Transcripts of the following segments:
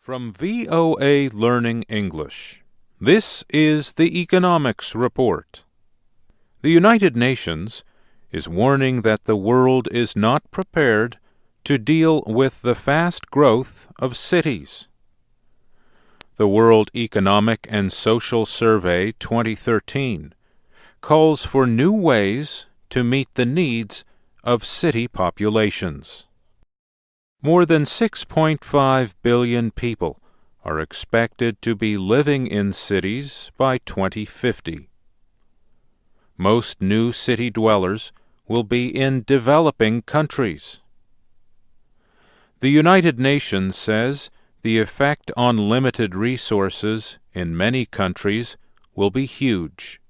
From VOA Learning English, this is the Economics Report. The United Nations is warning that the world is not prepared to deal with the fast growth of cities. The World Economic and Social Survey 2013 calls for new ways to meet the needs of city populations. More than 6.5 billion people are expected to be living in cities by 2050. Most new city dwellers will be in developing countries. The United Nations says the effect on limited resources in many countries will be huge.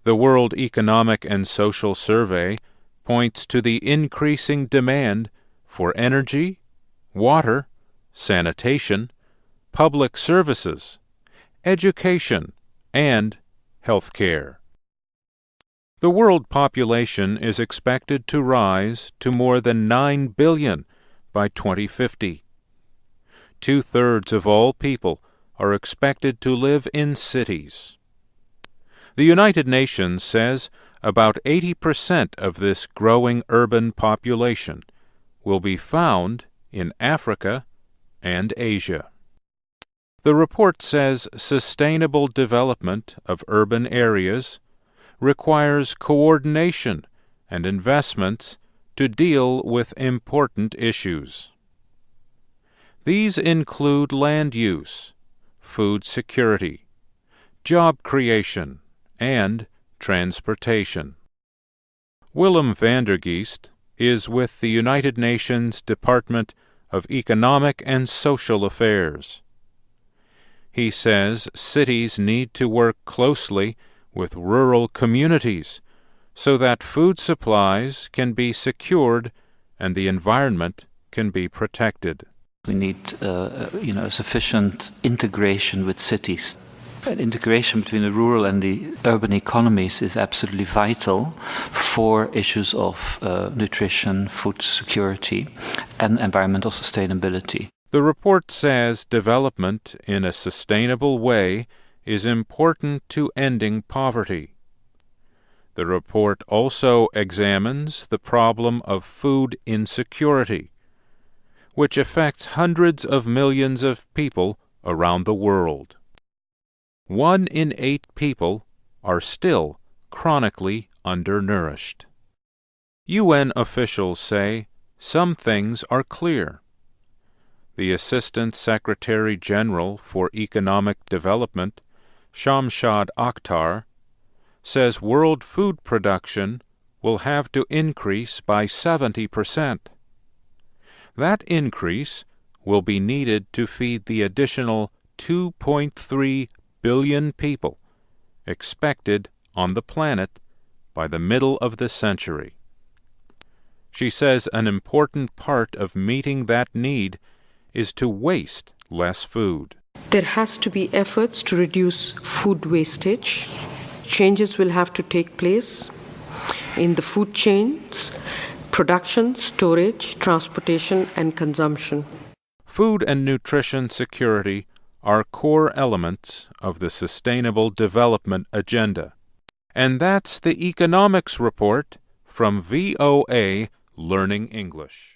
The World Economic and Social Survey points to the increasing demand for energy, water, sanitation, public services, education, and health care. The world population is expected to rise to more than 9 billion by 2050. 2/3 of all people are expected to live in cities. The United Nations says about 80% of this growing urban population will be found in Africa and Asia. The report says sustainable development of urban areas requires coordination and investments to deal with important issues. These include land use, food security, job creation, and transportation. Willem van der Geest is with the United Nations Department of Economic and Social Affairs. He says cities need to work closely with rural communities so that food supplies can be secured and the environment can be protected. We need sufficient integration with cities. And integration between the rural and the urban economies is absolutely vital for issues of nutrition, food security, and environmental sustainability. The report says development in a sustainable way is important to ending poverty. The report also examines the problem of food insecurity, which affects hundreds of millions of people around the world. 1 in 8 people are still chronically undernourished. UN officials say some things are clear. The Assistant Secretary General for Economic Development, Shamshad Akhtar, says world food production will have to increase by 70%. That increase will be needed to feed the additional 2.3 billion people expected on the planet by the middle of the century. She says an important part of meeting that need is to waste less food. There has to be efforts to reduce food wastage. Changes will have to take place in the food chains, production, storage, transportation, and consumption. Food and nutrition security are core elements of the Sustainable Development Agenda. And that's the Economics Report from VOA Learning English.